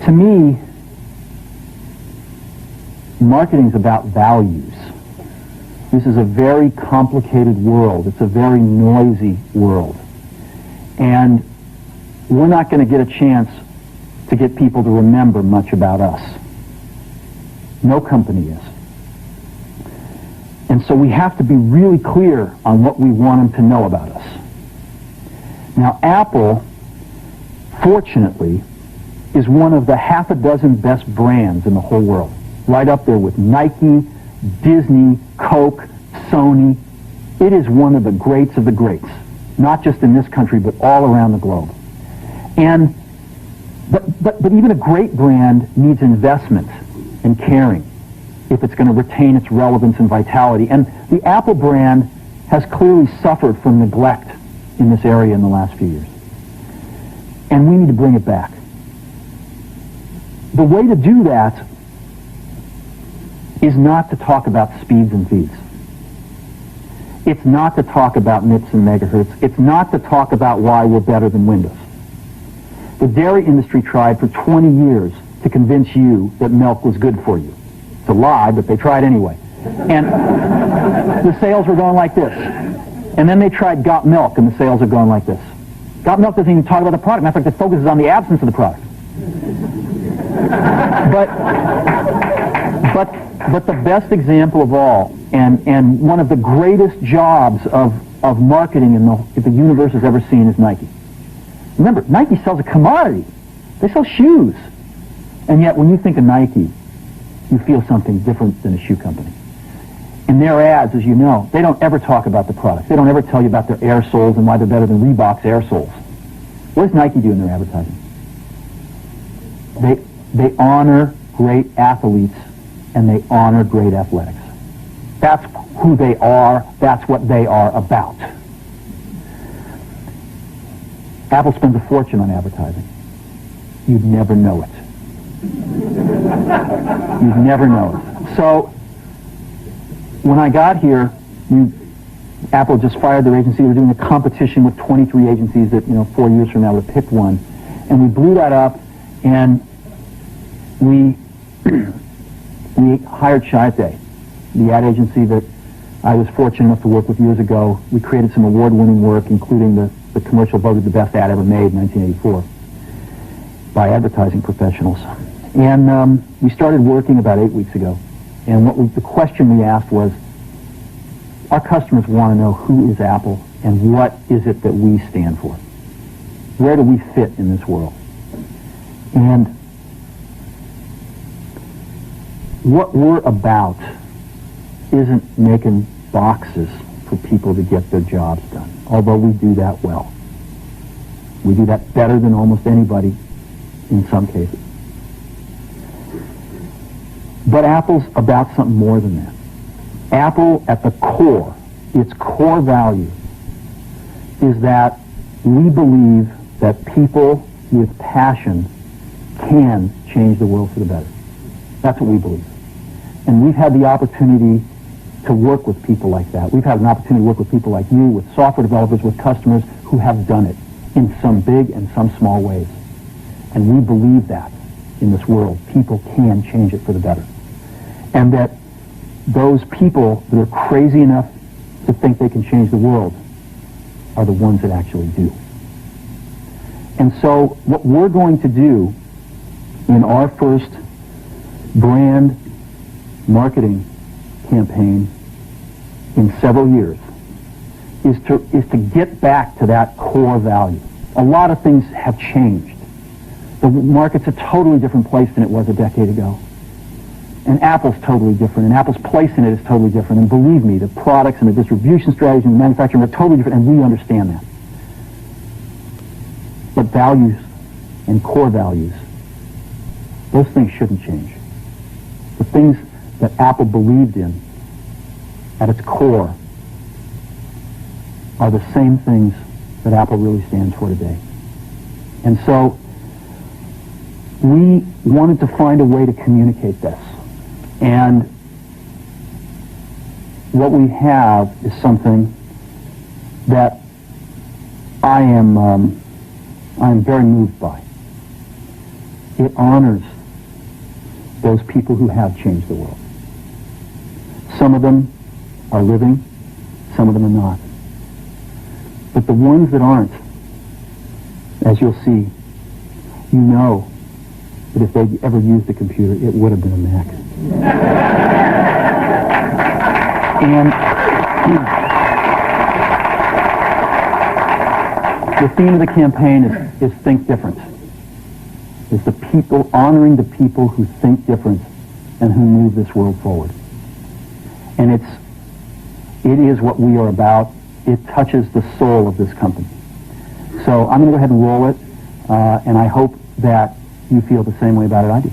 To me, marketing's about values. This is a very complicated world. It's a very noisy world. And we're not going to get a chance to get people to remember much about us. No company is. And so we have to be really clear on what we want them to know about us. Now, Apple, fortunately, is one of the half a dozen best brands in the whole world. Right up there with Nike, Disney, Coke, Sony. It is one of the greats of the greats, not just in this country, but all around the globe. And but even a great brand needs investment and caring if it's going to retain its relevance and vitality. And the Apple brand has clearly suffered from neglect in this area in the last few years. And we need to bring it back. The way to do that is not to talk about speeds and feeds. It's not to talk about MIPS and megahertz. It's not to talk about why we're better than Windows. The dairy industry tried for 20 years to convince you that milk was good for you. It's a lie, but they tried anyway. And the sales were going like this. And then they tried Got Milk, and the sales are going like this. Got Milk doesn't even talk about the product. Matter of fact, it focuses on the absence of the product. But the best example of all, and one of the greatest jobs of marketing that the universe has ever seen is Nike. Remember, Nike sells a commodity. They sell shoes. And yet, when you think of Nike, you feel something different than a shoe company. In their ads, as you know, they don't ever talk about the product. They don't ever tell you about their air soles and why they're better than Reebok's air soles. What does Nike do in their advertising? They honor great athletes and they honor great athletics. That's who they are. That's what they are about. Apple spends a fortune on advertising. You'd never know it. You'd never know it. So, when I got here, Apple just fired their agency. We were doing a competition with 23 agencies that, 4 years from now would pick one. And we blew that up, and we hired Chiat, the ad agency that I was fortunate enough to work with years ago. We created some award-winning work, including the commercial voted the best ad ever made in 1984 by advertising professionals. And we started working about 8 weeks ago. And the question we asked was, our customers want to know who is Apple and what is it that we stand for? Where do we fit in this world? And what we're about isn't making boxes for people to get their jobs done, although we do that well. We do that better than almost anybody in some cases. But Apple's about something more than that. Apple, at the core, its core value, is that we believe that people with passion can change the world for the better. That's what we believe. And we've had the opportunity to work with people like that. We've had an opportunity to work with people like you, with software developers, with customers who have done it in some big and some small ways. And we believe that in this world, people can change it for the better. And that those people that are crazy enough to think they can change the world are the ones that actually do. And so what we're going to do in our first brand marketing campaign in several years is to get back to that core value. A lot of things have changed. The market's a totally different place than it was a decade ago. And Apple's totally different, and Apple's place in it is totally different. And believe me, the products and the distribution strategy and the manufacturing are totally different, and we understand that. But values and core values, those things shouldn't change. The things that Apple believed in at its core are the same things that Apple really stands for today. And so we wanted to find a way to communicate this. And what we have is something that I am very moved by. It honors those people who have changed the world. Some of them are living, some of them are not. But the ones that aren't, as you'll see, you know that if they'd ever used a computer, it would have been a Mac. And the theme of the campaign is think different. It's the people, honoring the people who think different and who move this world forward. And it is what we are about. It touches the soul of this company. So I'm going to go ahead and roll it, and I hope that you feel the same way about it I do.